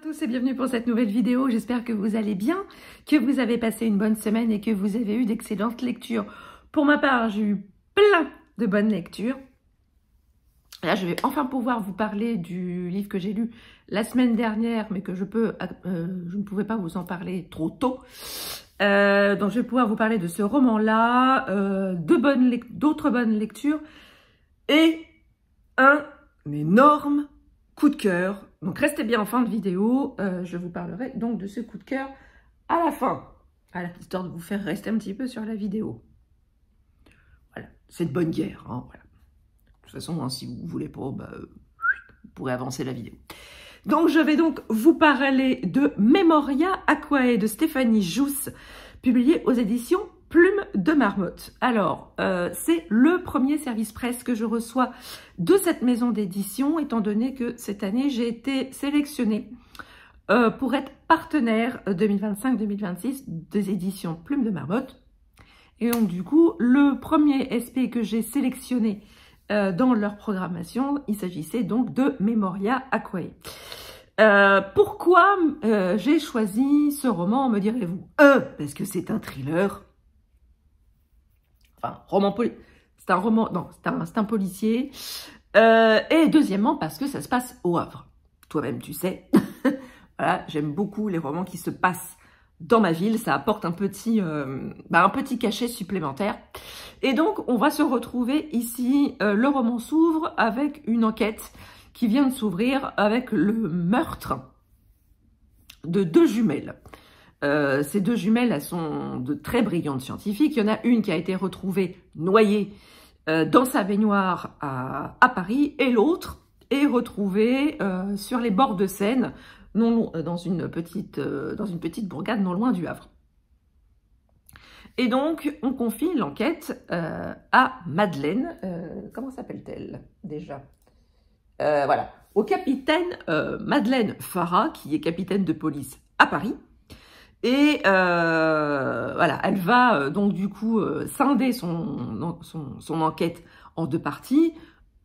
tous et bienvenue pour cette nouvelle vidéo. J'espère que vous allez bien, que vous avez passé une bonne semaine et que vous avez eu d'excellentes lectures. Pour ma part, j'ai eu plein de bonnes lectures. Là, je vais enfin pouvoir vous parler du livre que j'ai lu la semaine dernière, mais que je ne pouvais pas vous en parler trop tôt. Donc, je vais pouvoir vous parler de ce roman-là, d'autres bonnes lectures et un énorme coup de cœur. Donc, restez bien en fin de vidéo. Je vous parlerai donc de ce coup de cœur à la fin. Voilà, histoire de vous faire rester un petit peu sur la vidéo. Voilà, c'est de bonne guerre. Hein, voilà. De toute façon, hein, si vous voulez pas, vous pourrez avancer la vidéo. Donc, je vais donc vous parler de Memoria Aquae de Stéphanie Jousse, publié aux éditions Plume de Marmotte. Alors, c'est le premier service presse que je reçois de cette maison d'édition, étant donné que cette année, j'ai été sélectionnée pour être partenaire 2025-2026 des éditions Plume de Marmotte. Et donc, du coup, le premier SP que j'ai sélectionné dans leur programmation, il s'agissait donc de Memoria Aquae. Pourquoi j'ai choisi ce roman, me direz-vous? Parce que c'est un thriller. Enfin, c'est un roman, non, c'est un policier. Et deuxièmement, parce que ça se passe au Havre. Toi-même, tu sais. Voilà, j'aime beaucoup les romans qui se passent dans ma ville. Ça apporte un petit cachet supplémentaire. Et donc, on va se retrouver ici. Le roman s'ouvre avec une enquête qui vient de s'ouvrir avec le meurtre de deux jumelles. Ces deux jumelles, elles sont de très brillantes scientifiques. Il y en a une qui a été retrouvée noyée dans sa baignoire à Paris, et l'autre est retrouvée sur les bords de Seine, dans une petite bourgade non loin du Havre. Et donc, on confie l'enquête à Madeleine. Comment s'appelle-t-elle déjà? Voilà, au capitaine Madeleine Farah, qui est capitaine de police à Paris. Et voilà, elle va donc du coup scinder son enquête en deux parties,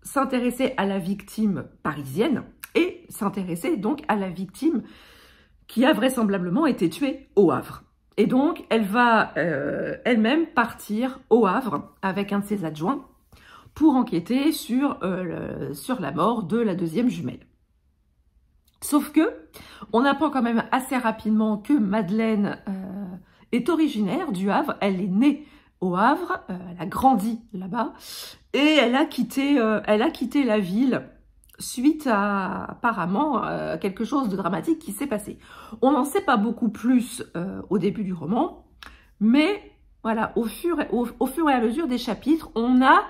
s'intéresser à la victime parisienne et s'intéresser donc à la victime qui a vraisemblablement été tuée au Havre. Et donc, elle va elle-même partir au Havre avec un de ses adjoints pour enquêter sur la mort de la deuxième jumelle. Sauf que, on apprend quand même assez rapidement que Madeleine est originaire du Havre. Elle est née au Havre, elle a grandi là-bas, et elle a quitté la ville suite à, apparemment, quelque chose de dramatique qui s'est passé. On n'en sait pas beaucoup plus au début du roman, mais voilà, au fur et à mesure des chapitres, on a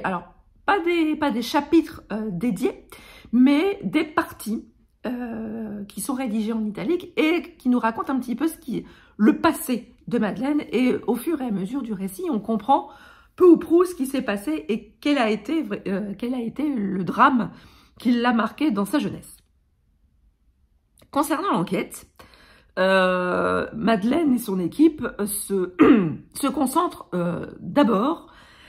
alors, pas des chapitres dédiés, mais des parties qui sont rédigées en italique et qui nous racontent un petit peu le passé de Madeleine. Et au fur et à mesure du récit, on comprend peu ou prou ce qui s'est passé et quel a été le drame qui l'a marqué dans sa jeunesse. Concernant l'enquête, Madeleine et son équipe se concentrent d'abord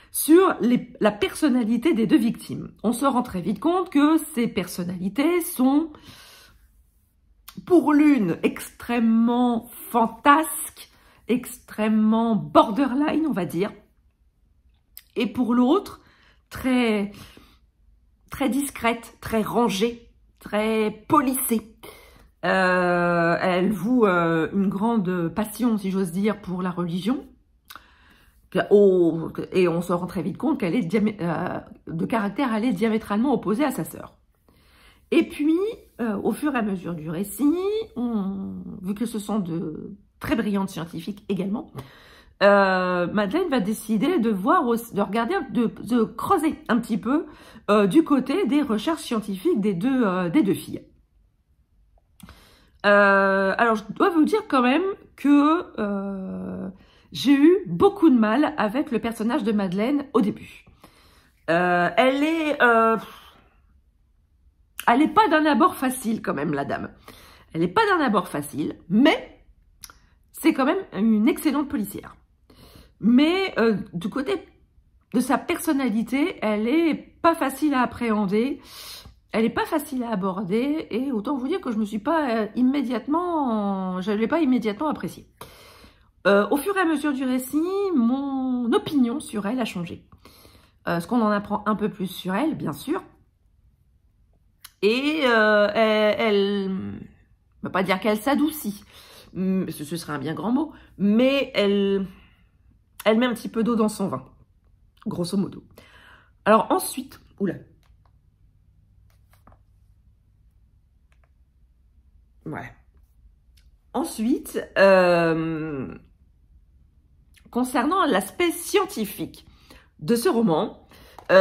sur la personnalité des deux victimes. On se rend très vite compte que ces personnalités sont, pour l'une, extrêmement fantasques, extrêmement borderline, on va dire, et pour l'autre, très discrète, très rangée, très polissée. Elle voue une grande passion, si j'ose dire, pour la religion. Et on se rend très vite compte qu'elle est de caractère diamétralement opposé à sa sœur. Et puis, au fur et à mesure du récit, vu que ce sont de très brillantes scientifiques également, Madeleine va décider de creuser un petit peu du côté des recherches scientifiques des deux filles. Alors, je dois vous dire quand même que j'ai eu beaucoup de mal avec le personnage de Madeleine au début. Elle est pas d'un abord facile quand même, la dame. Elle n'est pas d'un abord facile, mais c'est quand même une excellente policière. Mais du côté de sa personnalité, elle est pas facile à appréhender. elle n'est pas facile à aborder et autant vous dire que je me suis pas immédiatement, je l'ai pas immédiatement appréciée. Au fur et à mesure du récit, mon opinion sur elle a changé. Parce qu'on en apprend un peu plus sur elle, bien sûr. Et elle ne va pas dire qu'elle s'adoucit, ce serait un bien grand mot, mais elle met un petit peu d'eau dans son vin, grosso modo. Alors ensuite, oula. Voilà. Ensuite, concernant l'aspect scientifique de ce roman,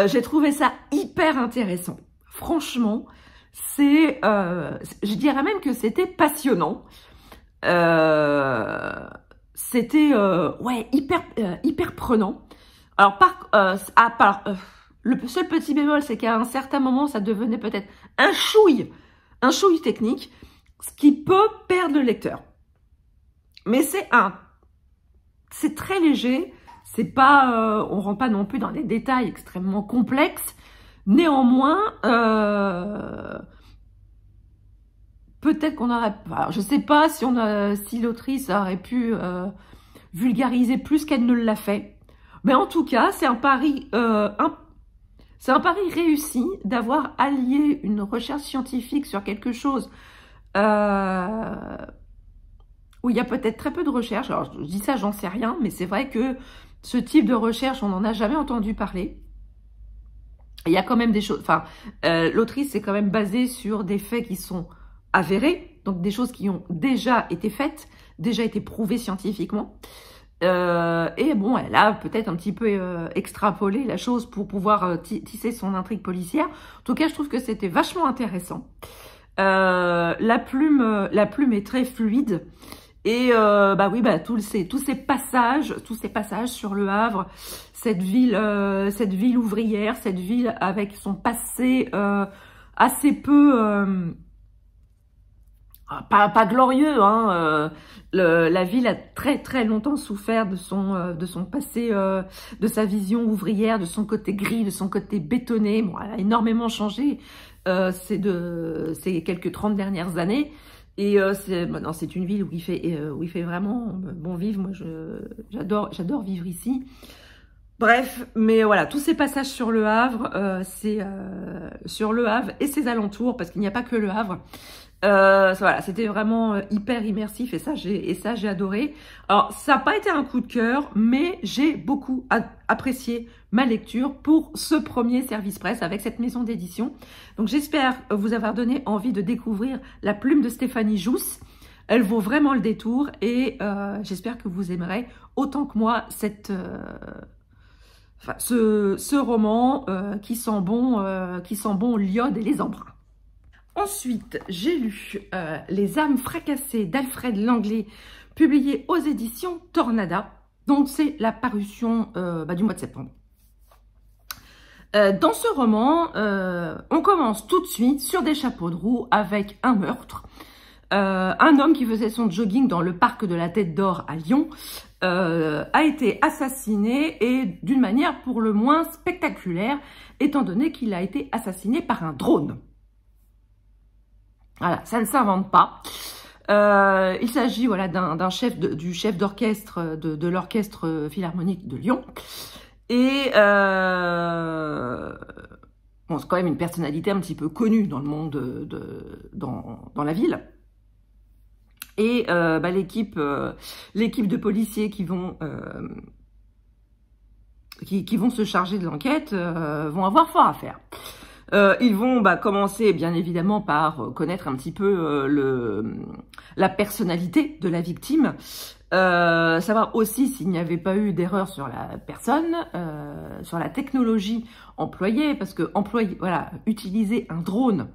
j'ai trouvé ça hyper intéressant. Franchement, je dirais même que c'était passionnant. C'était ouais, hyper prenant. Alors, le seul petit bémol, c'est qu'à un certain moment, ça devenait peut-être un chouille technique, ce qui peut perdre le lecteur. Mais c'est très léger, c'est pas, on rentre pas non plus dans des détails extrêmement complexes. Néanmoins, peut-être qu'on aurait, alors je sais pas si l'autrice aurait pu vulgariser plus qu'elle ne l'a fait, mais en tout cas, c'est un pari réussi d'avoir allié une recherche scientifique sur quelque chose où il y a peut-être très peu de recherche. Alors, je dis ça, j'en sais rien, mais c'est vrai que ce type de recherche, on n'en a jamais entendu parler. Il y a quand même des choses... Enfin, l'autrice s'est quand même basée sur des faits qui sont avérés, donc des choses qui ont déjà été faites, déjà été prouvées scientifiquement. Et bon, elle a peut-être un petit peu extrapolé la chose pour pouvoir tisser son intrigue policière. En tout cas, je trouve que c'était vachement intéressant. La plume est très fluide. Et bah oui, bah tous ces passages sur Le Havre, cette ville ouvrière, cette ville avec son passé assez peu pas glorieux, hein. La ville a très longtemps souffert de son passé, de sa vision ouvrière, de son côté gris, de son côté bétonné. Bon, elle a énormément changé ces quelques 30 dernières années. Et c'est une ville où il fait vraiment bon vivre. Moi, j'adore vivre ici. Bref, mais voilà, tous ces passages sur Le Havre, sur Le Havre et ses alentours, parce qu'il n'y a pas que Le Havre. Voilà, c'était vraiment hyper immersif et ça j'ai adoré. Alors ça n'a pas été un coup de cœur, mais j'ai beaucoup apprécié ma lecture pour ce premier service presse avec cette maison d'édition. Donc j'espère vous avoir donné envie de découvrir La Plume de Stéphanie Jousse. Elle vaut vraiment le détour et j'espère que vous aimerez autant que moi ce roman qui sent bon l'iode et les embruns. Ensuite, j'ai lu Les âmes fracassées d'Alfred Langlais, publié aux éditions Tornada. Donc, c'est la parution du mois de septembre. Dans ce roman, on commence tout de suite sur des chapeaux de roue avec un meurtre. Un homme qui faisait son jogging dans le parc de la Tête d'Or à Lyon a été assassiné et d'une manière pour le moins spectaculaire, étant donné qu'il a été assassiné par un drone. Voilà, ça ne s'invente pas. Il s'agit voilà, du chef d'orchestre de l'orchestre philharmonique de Lyon. Et bon, c'est quand même une personnalité un petit peu connue dans le monde, dans la ville. Et l'équipe de policiers qui vont se charger de l'enquête vont avoir fort à faire. Ils vont commencer bien évidemment par connaître un petit peu la personnalité de la victime, savoir aussi s'il n'y avait pas eu d'erreur sur la personne, sur la technologie employée, parce que utiliser un drone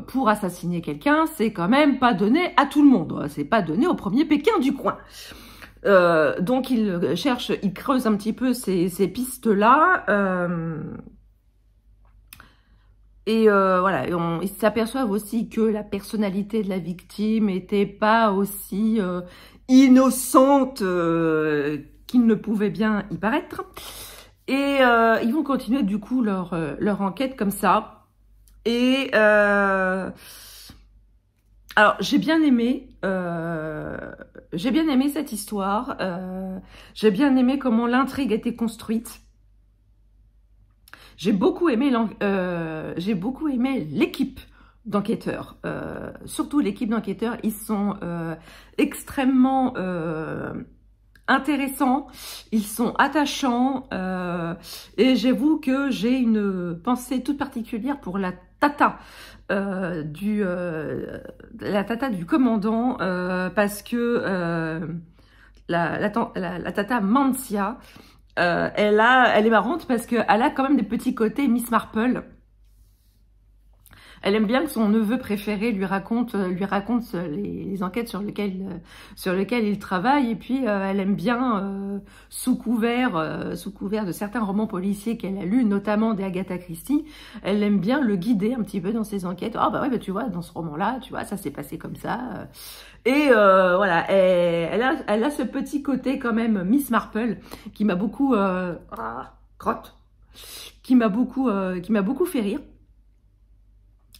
pour assassiner quelqu'un, c'est quand même pas donné à tout le monde, c'est pas donné au premier Pékin du coin. Donc ils creusent un petit peu ces pistes-là. Et voilà, ils s'aperçoivent aussi que la personnalité de la victime n'était pas aussi innocente qu'il ne pouvait bien y paraître. Et ils vont continuer du coup leur enquête comme ça. Et alors, j'ai bien aimé cette histoire. J'ai bien aimé comment l'intrigue a été construite. J'ai beaucoup aimé l'équipe d'enquêteurs. Surtout l'équipe d'enquêteurs, ils sont extrêmement intéressants, ils sont attachants. Et j'avoue que j'ai une pensée toute particulière pour la tata. La tata du commandant, parce que la tata Mancia, elle est marrante parce qu'elle a quand même des petits côtés Miss Marple. Elle aime bien que son neveu préféré lui raconte les enquêtes sur lesquelles il travaille. Et puis, elle aime bien, sous couvert de certains romans policiers qu'elle a lus, notamment des Agatha Christie, elle aime bien le guider un petit peu dans ses enquêtes. Ah bah ouais, bah tu vois, dans ce roman-là, tu vois, ça s'est passé comme ça. Et voilà, elle a ce petit côté quand même Miss Marple qui m'a beaucoup qui m'a beaucoup fait rire.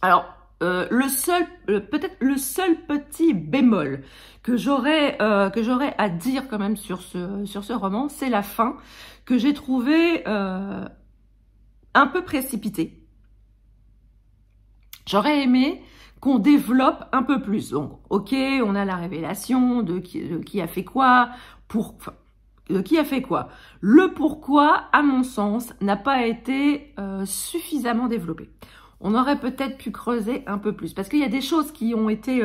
Alors, peut-être le seul petit bémol que j'aurais à dire quand même sur ce roman, c'est la fin que j'ai trouvée un peu précipitée. J'aurais aimé qu'on développe un peu plus. Donc, ok, on a la révélation de qui a fait quoi, de qui a fait quoi. Le pourquoi, à mon sens, n'a pas été suffisamment développé. On aurait peut-être pu creuser un peu plus. Parce qu'il y a des choses qui ont été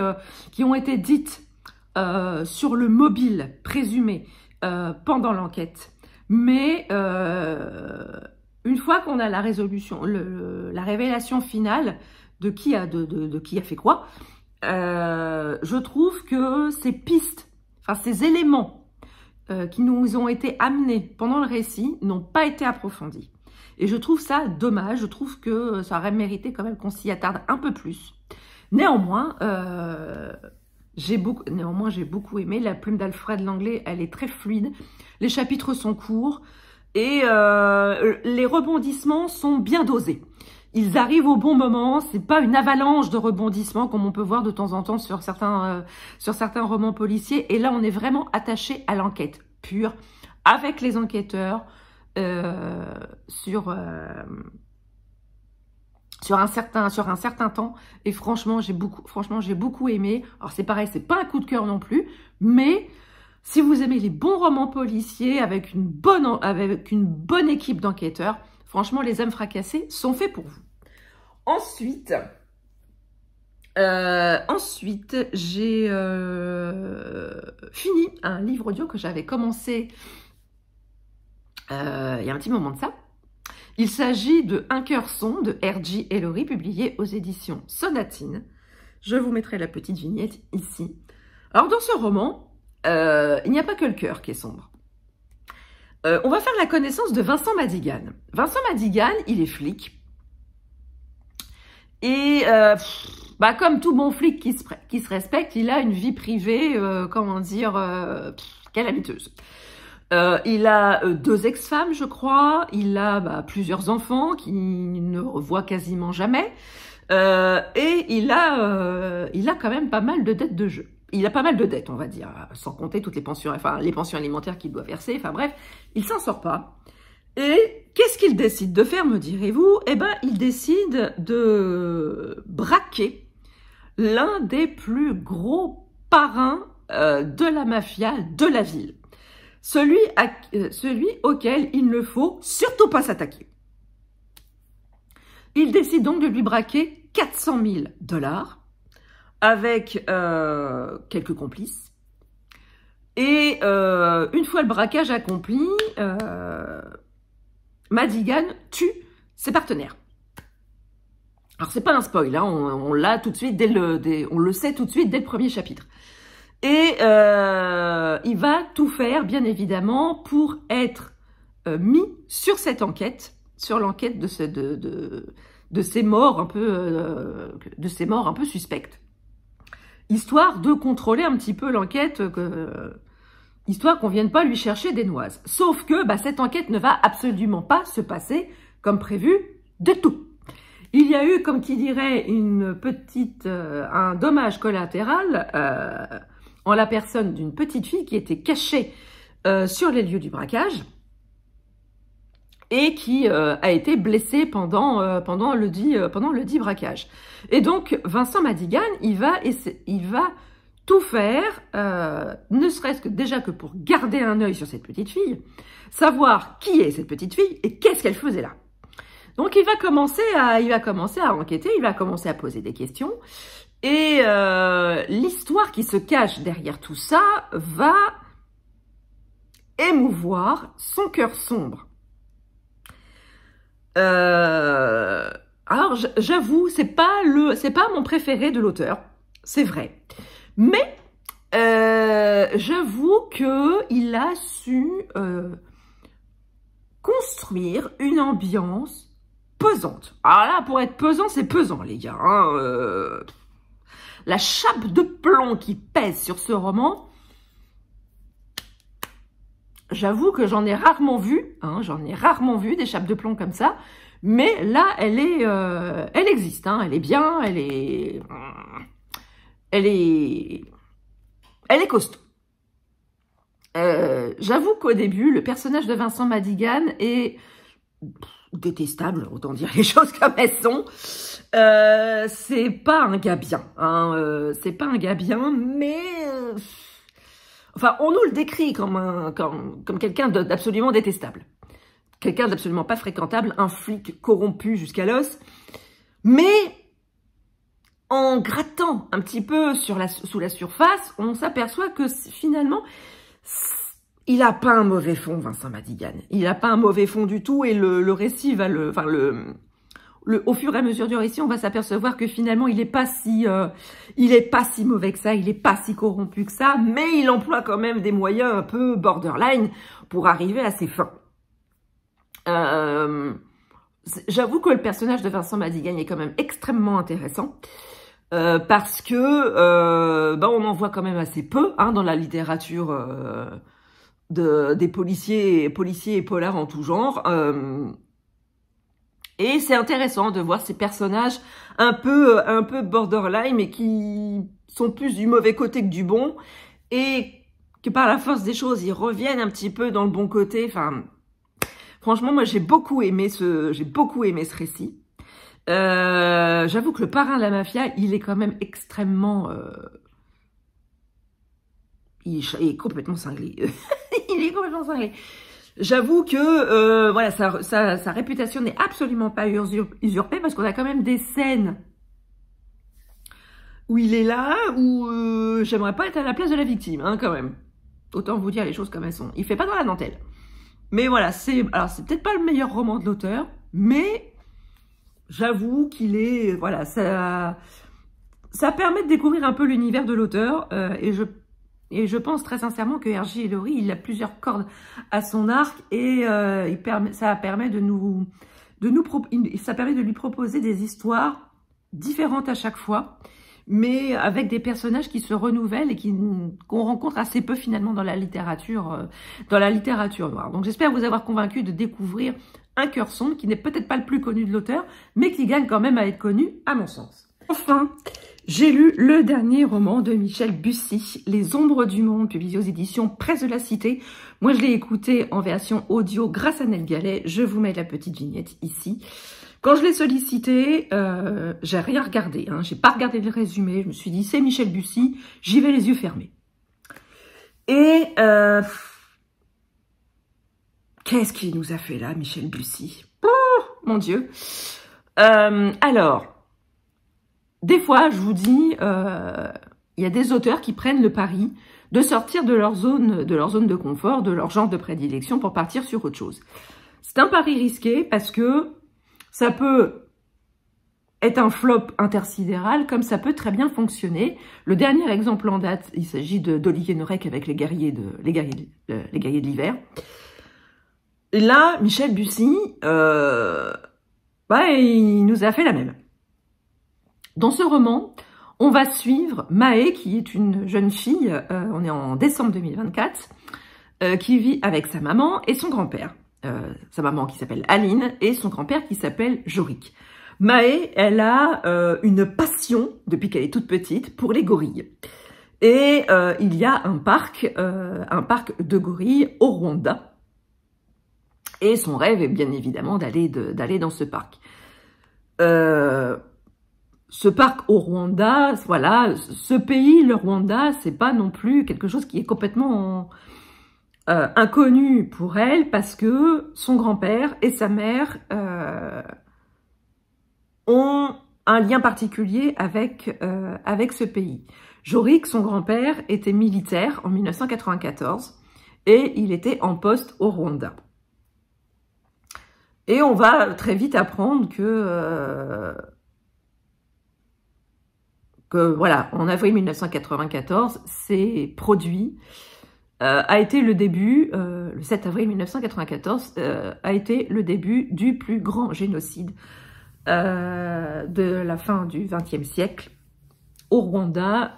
dites sur le mobile présumé pendant l'enquête. Mais une fois qu'on a la résolution, la révélation finale de qui a fait quoi, je trouve que ces pistes, enfin ces éléments qui nous ont été amenés pendant le récit n'ont pas été approfondis. Et je trouve ça dommage, je trouve que ça aurait mérité quand même qu'on s'y attarde un peu plus. Néanmoins, j'ai beaucoup aimé. La plume d'Alfred Langlais, elle est très fluide. Les chapitres sont courts et les rebondissements sont bien dosés. Ils arrivent au bon moment, c'est pas une avalanche de rebondissements comme on peut voir de temps en temps sur certains romans policiers. Et là, on est vraiment attaché à l'enquête pure, avec les enquêteurs, sur un certain temps. Et franchement, j'ai beaucoup aimé. Alors c'est pareil, c'est pas un coup de cœur non plus, mais si vous aimez les bons romans policiers avec une bonne équipe d'enquêteurs, franchement, Les Âmes fracassées sont faits pour vous. Ensuite, j'ai fini un livre audio que j'avais commencé il y a un petit moment de ça. Il s'agit de Un cœur son de R.J. Ellory, publié aux éditions Sonatine. Je vous mettrai la petite vignette ici. Alors, dans ce roman, il n'y a pas que le cœur qui est sombre. On va faire la connaissance de Vincent Madigan. Vincent Madigan, il est flic. Et comme tout bon flic qui se respecte, il a une vie privée, calamiteuse. Il a 2 ex-femmes, je crois. Il a plusieurs enfants qu'il ne revoit quasiment jamais. Et il a quand même pas mal de dettes de jeu. Il a pas mal de dettes, on va dire, sans compter toutes les pensions alimentaires qu'il doit verser. Enfin bref, il s'en sort pas. Et qu'est-ce qu'il décide de faire, me direz-vous? Eh ben, il décide de braquer l'un des plus gros parrains de la mafia de la ville. Celui auquel il ne faut surtout pas s'attaquer. Il décide donc de lui braquer 400 000 $ avec quelques complices. Et une fois le braquage accompli, Madigan tue ses partenaires. Alors c'est pas un spoil, hein, on l'a tout de suite on le sait tout de suite dès le premier chapitre. Et il va tout faire, bien évidemment, pour être mis sur cette enquête, sur l'enquête de ces morts un peu suspectes, histoire de contrôler un petit peu l'enquête, histoire qu'on vienne pas lui chercher des noises. Sauf que cette enquête ne va absolument pas se passer comme prévu du tout. il y a eu, comme qui dirait, un dommage collatéral en la personne d'une petite fille qui était cachée sur les lieux du braquage et qui a été blessée pendant le dit braquage. Et donc, Vincent Madigan, il va tout faire, ne serait-ce que déjà que pour garder un œil sur cette petite fille, savoir qui est cette petite fille et qu'est-ce qu'elle faisait là. Donc, il va commencer à enquêter, il va commencer à poser des questions. Et l'histoire qui se cache derrière tout ça va émouvoir son cœur sombre. Alors, j'avoue, c'est pas mon préféré de l'auteur, c'est vrai. Mais j'avoue qu'il a su construire une ambiance pesante. Alors là, pour être pesant, c'est pesant, les gars. Hein, la chape de plomb qui pèse sur ce roman, j'avoue que j'en ai rarement vu. Hein, j'en ai rarement vu des chapes de plomb comme ça. Mais là, elle existe. Hein, elle est bien, elle est costaud. J'avoue qu'au début, le personnage de Vincent Madigan est détestable, autant dire les choses comme elles sont. C'est pas un gars bien, hein, c'est pas un gars bien, mais enfin, on nous le décrit comme quelqu'un d'absolument détestable, quelqu'un d'absolument pas fréquentable, un flic corrompu jusqu'à l'os, mais en grattant un petit peu sous la surface, on s'aperçoit que finalement, il a pas un mauvais fond, Vincent Madigan. Il a pas un mauvais fond du tout, et le récit va au fur et à mesure du récit, on va s'apercevoir que finalement, il est pas si mauvais que ça, il est pas si corrompu que ça, mais il emploie quand même des moyens un peu borderline pour arriver à ses fins. J'avoue que le personnage de Vincent Madigan est quand même extrêmement intéressant. Parce que on en voit quand même assez peu, hein, dans la littérature des policiers et polars en tout genre. Et c'est intéressant de voir ces personnages un peu borderline, mais qui sont plus du mauvais côté que du bon, et que par la force des choses, ils reviennent un petit peu dans le bon côté. Enfin, franchement, moi j'ai beaucoup aimé ce récit. J'avoue que le parrain de la mafia, il est quand même extrêmement... il est complètement cinglé. Il est complètement cinglé. J'avoue que voilà, sa réputation n'est absolument pas usurpée, parce qu'on a quand même des scènes où il est là, où j'aimerais pas être à la place de la victime, hein, quand même. Autant vous dire les choses comme elles sont. Il fait pas dans la dentelle. Mais voilà, alors c'est peut-être pas le meilleur roman de l'auteur, mais j'avoue qu'il est, voilà, ça permet de découvrir un peu l'univers de l'auteur, et je pense très sincèrement que Hergé Laurie, il a plusieurs cordes à son arc, et ça permet de lui proposer des histoires différentes à chaque fois, mais avec des personnages qui se renouvellent et qu'on rencontre assez peu finalement dans la littérature noire. Donc j'espère vous avoir convaincu de découvrir Un cœur sombre, qui n'est peut-être pas le plus connu de l'auteur, mais qui gagne quand même à être connu, à mon sens. Enfin, j'ai lu le dernier roman de Michel Bussy, Les Ombres du Monde, publié aux éditions Presse de la Cité. Moi, je l'ai écouté en version audio grâce à Ned Gallet. Je vous mets la petite vignette ici. Quand je l'ai sollicité, j'ai rien regardé, hein. J'ai pas regardé le résumé. Je me suis dit, c'est Michel Bussy, j'y vais les yeux fermés. Et qu'est-ce qu'il nous a fait là, Michel Bussy? Oh, mon Dieu. Alors, des fois, je vous dis, il y a des auteurs qui prennent le pari de sortir de leur zone de confort, de leur genre de prédilection, pour partir sur autre chose. C'est un pari risqué, parce que ça peut être un flop intersidéral, comme ça peut très bien fonctionner. Le dernier exemple en date, il s'agit d'Olivier Norek avec les guerriers de l'hiver. Et là, Michel Bussy, il nous a fait la même. Dans ce roman, on va suivre Mahé, qui est une jeune fille, on est en décembre 2024, qui vit avec sa maman et son grand-père. Sa maman qui s'appelle Aline et son grand-père qui s'appelle Jorik. Mahé, elle a une passion, depuis qu'elle est toute petite, pour les gorilles. Et il y a un parc de gorilles au Rwanda. Et son rêve est bien évidemment d'aller dans ce parc. Ce parc au Rwanda, voilà, ce pays, le Rwanda, c'est pas non plus quelque chose qui est complètement inconnu pour elle, parce que son grand-père et sa mère ont un lien particulier avec ce pays. Jorik, son grand-père, était militaire en 1994 et il était en poste au Rwanda. Et on va très vite apprendre que voilà, en avril 1994, c'est produit, a été le début, le 7 avril 1994, a été le début du plus grand génocide de la fin du XXe siècle au Rwanda,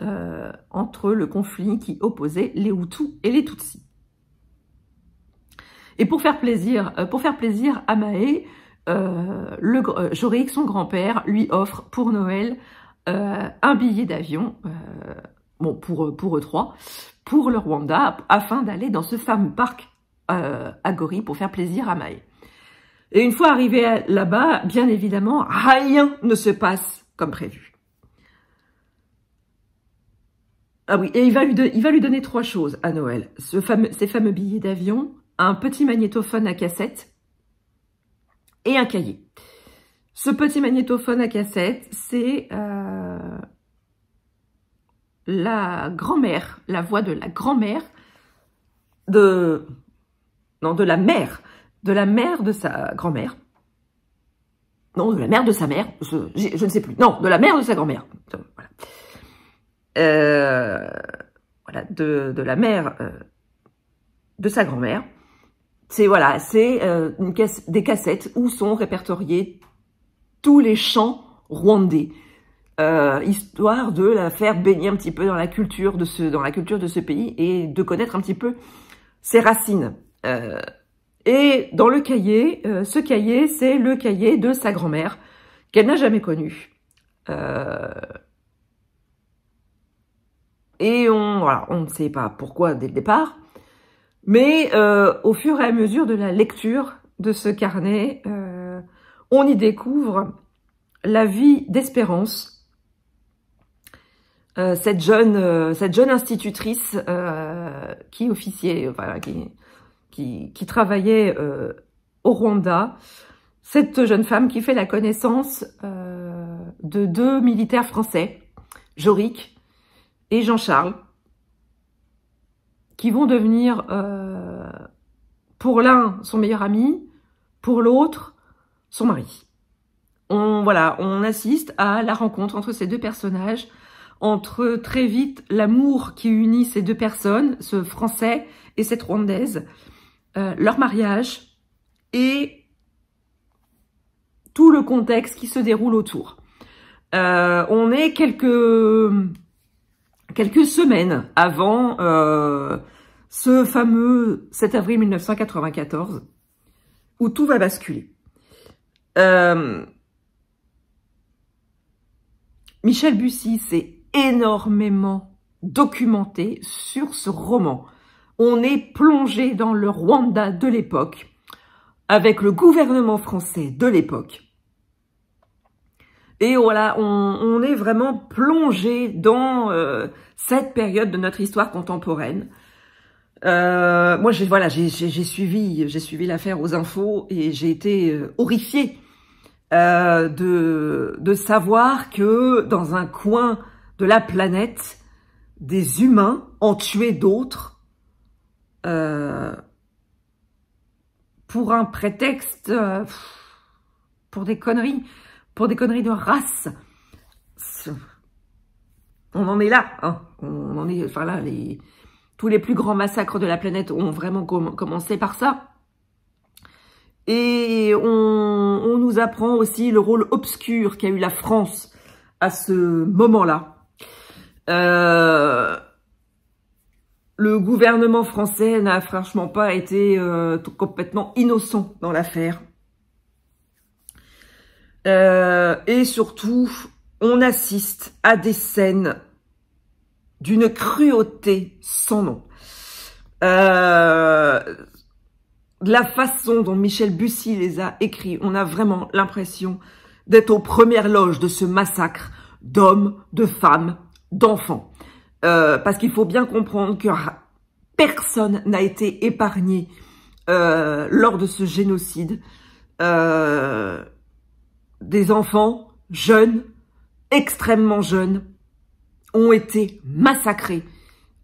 entre le conflit qui opposait les Hutus et les Tutsis. Et pour faire plaisir à Mahé, Jorik, son grand-père, lui offre pour Noël un billet d'avion, bon pour eux trois, pour le Rwanda, afin d'aller dans ce fameux parc à gorilles pour faire plaisir à Mahé. Et une fois arrivé là-bas, bien évidemment, rien ne se passe comme prévu. Ah oui, et il va lui donner 3 choses à Noël. Ces fameux billets d'avion, un petit magnétophone à cassette et un cahier. Ce petit magnétophone à cassette, c'est la grand-mère, la voix de la grand-mère de la mère de sa grand-mère. Non, de la mère de sa mère, je ne sais plus. Non, de la mère de sa grand-mère. Voilà. Voilà, de la mère de sa grand-mère. C'est voilà, c'est des cassettes où sont répertoriés tous les chants rwandais, histoire de la faire baigner un petit peu dans la culture de ce pays et de connaître un petit peu ses racines. Et dans le cahier, ce cahier, c'est le cahier de sa grand-mère qu'elle n'a jamais connu. Et voilà, on ne sait pas pourquoi dès le départ, mais au fur et à mesure de la lecture de ce carnet, on y découvre la vie d'Espérance, cette jeune institutrice qui officiait, voilà, qui travaillait au Rwanda, cette jeune femme qui fait la connaissance de 2 militaires français, Jorik et Jean-Charles, qui vont devenir, pour l'un, son meilleur ami, pour l'autre, son mari. On assiste à la rencontre entre ces 2 personnages, entre très vite l'amour qui unit ces 2 personnes, ce Français et cette Rwandaise, leur mariage et tout le contexte qui se déroule autour. On est quelques semaines avant ce fameux 7 avril 1994, où tout va basculer. Michel Bussy s'est énormément documenté sur ce roman. On est plongé dans le Rwanda de l'époque, avec le gouvernement français de l'époque. Et voilà, on est vraiment plongé dans cette période de notre histoire contemporaine. Moi, j'ai suivi l'affaire aux infos et j'ai été horrifiée de savoir que dans un coin de la planète, des humains ont tué d'autres pour un prétexte, pour des conneries de race. On en est là, hein. On en est, enfin là, tous les plus grands massacres de la planète ont vraiment commencé par ça. Et on nous apprend aussi le rôle obscur qu'a eu la France à ce moment-là. Le gouvernement français n'a franchement pas été complètement innocent dans l'affaire. Et surtout, on assiste à des scènes d'une cruauté sans nom. La façon dont Michel Bussy les a écrits, on a vraiment l'impression d'être aux premières loges de ce massacre d'hommes, de femmes, d'enfants. Parce qu'il faut bien comprendre que personne n'a été épargné lors de ce génocide. Des enfants jeunes, extrêmement jeunes, ont été massacrés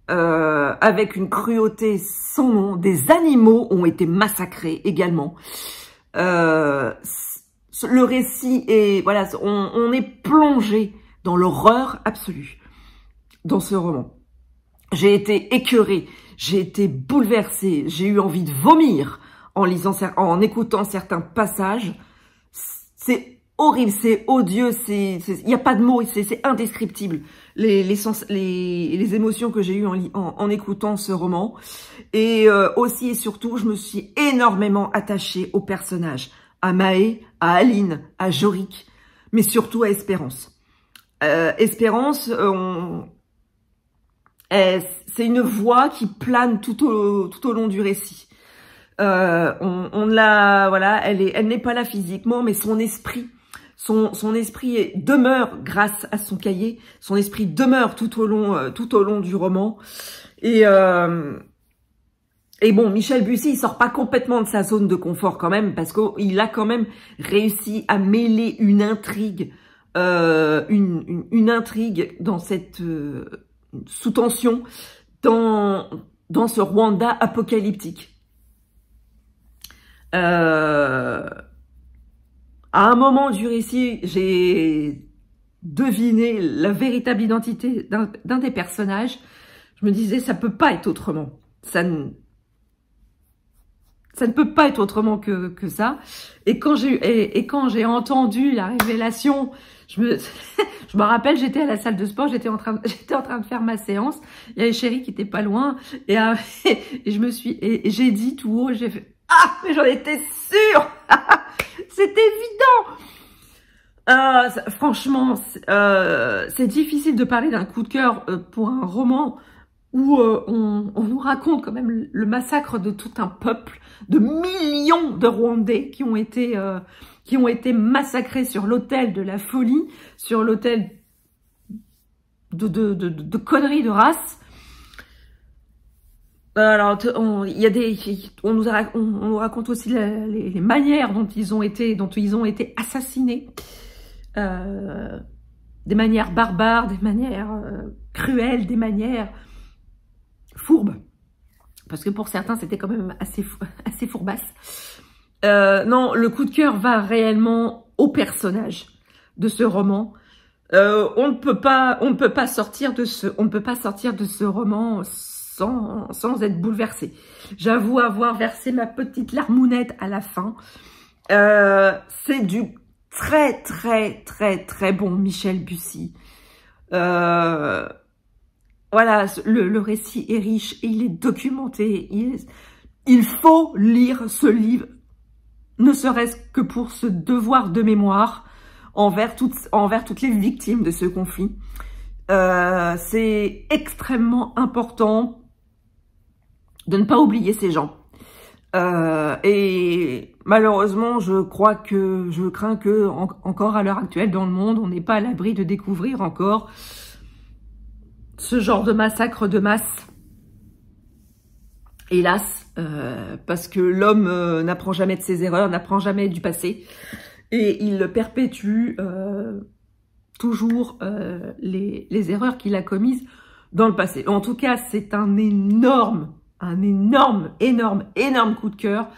avec une cruauté sans nom. Des animaux ont été massacrés également. Le récit est, voilà, on est plongé dans l'horreur absolue dans ce roman. J'ai été écœurée, j'ai été bouleversée, j'ai eu envie de vomir en écoutant certains passages. C'est horrible, c'est odieux, il n'y a pas de mots, c'est indescriptible. Les émotions que j'ai eues en écoutant ce roman. Et aussi et surtout, je me suis énormément attachée aux personnages. À Mahé, à Aline, à Jorik, mais surtout à Espérance. Espérance, c'est une voix qui plane tout au long du récit. Voilà, elle n'est pas là physiquement, mais son esprit, son esprit demeure grâce à son cahier. Son esprit demeure tout au long du roman. Et bon, Michel Bussy, il sort pas complètement de sa zone de confort quand même, parce qu'il a quand même réussi à mêler une intrigue, une intrigue dans cette sous tension, dans ce Rwanda apocalyptique. À un moment du récit, j'ai deviné la véritable identité d'un des personnages. Je me disais, ça peut pas être autrement. Ça ne peut pas être autrement que ça. Et quand j'ai entendu la révélation, je me rappelle, j'étais à la salle de sport, j'étais en train de faire ma séance. Il y avait Chérie qui était pas loin, et j'ai dit tout haut, j'ai fait ah, mais j'en étais sûre. C'était évident. Franchement, c'est difficile de parler d'un coup de cœur pour un roman où on nous raconte quand même le massacre de tout un peuple, de millions de Rwandais qui ont été massacrés sur l'autel de la folie, sur l'autel de conneries de race. Alors, on nous raconte aussi les manières dont ils ont été assassinés, des manières barbares, des manières cruelles, des manières fourbes, parce que pour certains c'était quand même assez fourbasse. Non, le coup de cœur va réellement au personnage de ce roman. On ne peut pas sortir de ce roman sans être bouleversé. J'avoue avoir versé ma petite larmounette à la fin. C'est du très très très très bon Michel Bussy. Voilà, le récit est riche, et il est documenté. Il faut lire ce livre, ne serait-ce que pour ce devoir de mémoire envers toutes les victimes de ce conflit. C'est extrêmement important de ne pas oublier ces gens. Et malheureusement, je crains que encore à l'heure actuelle dans le monde, on n'est pas à l'abri de découvrir encore ce genre de massacre de masse. Hélas, parce que l'homme n'apprend jamais de ses erreurs, n'apprend jamais du passé, et il perpétue toujours les erreurs qu'il a commises dans le passé. En tout cas, c'est un énorme coup de cœur.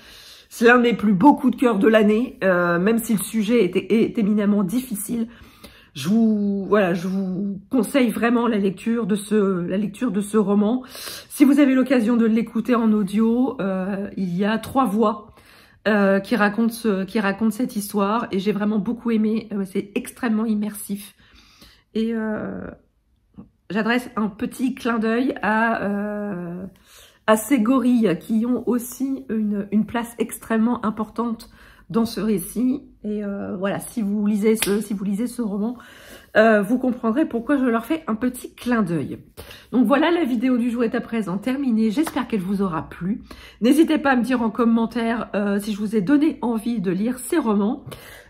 C'est l'un des plus beaux coups de cœur de l'année, même si le sujet est éminemment difficile. Je vous conseille vraiment la lecture de ce roman. Si vous avez l'occasion de l'écouter en audio, il y a 3 voix qui racontent cette histoire, et j'ai vraiment beaucoup aimé. C'est extrêmement immersif. Et j'adresse un petit clin d'œil à ces gorilles qui ont aussi une place extrêmement importante dans ce récit. Et voilà, si vous lisez ce roman, vous comprendrez pourquoi je leur fais un petit clin d'œil. Donc voilà, la vidéo du jour est à présent terminée. J'espère qu'elle vous aura plu. N'hésitez pas à me dire en commentaire si je vous ai donné envie de lire ces romans.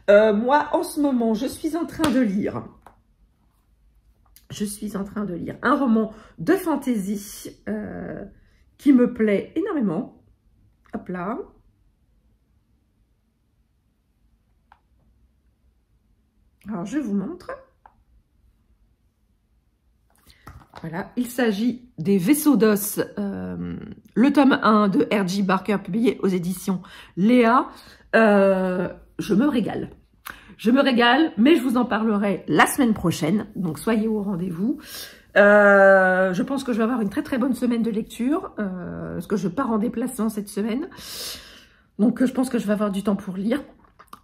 Moi, en ce moment, je suis en train de lire un roman de fantasy qui me plaît énormément. Hop là. Alors, je vous montre. Voilà, il s'agit des Vaisseaux d'os, le tome 1 de R.J. Barker, publié aux éditions Léa. Je me régale. Je me régale, mais je vous en parlerai la semaine prochaine, donc soyez au rendez-vous. Je pense que je vais avoir une très très bonne semaine de lecture, parce que je pars en déplacement cette semaine. Donc je pense que je vais avoir du temps pour lire.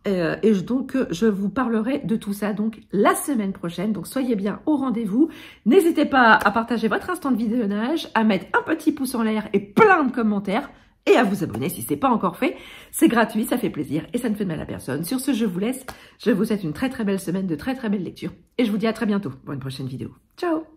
Donc je vous parlerai de tout ça donc la semaine prochaine. Donc soyez bien au rendez-vous. N'hésitez pas à partager votre instant de visionnage, à mettre un petit pouce en l'air et plein de commentaires. Et à vous abonner si ce n'est pas encore fait. C'est gratuit, ça fait plaisir et ça ne fait de mal à personne. Sur ce, je vous laisse. Je vous souhaite une très très belle semaine, de très très belles lectures. Et je vous dis à très bientôt pour une prochaine vidéo. Ciao!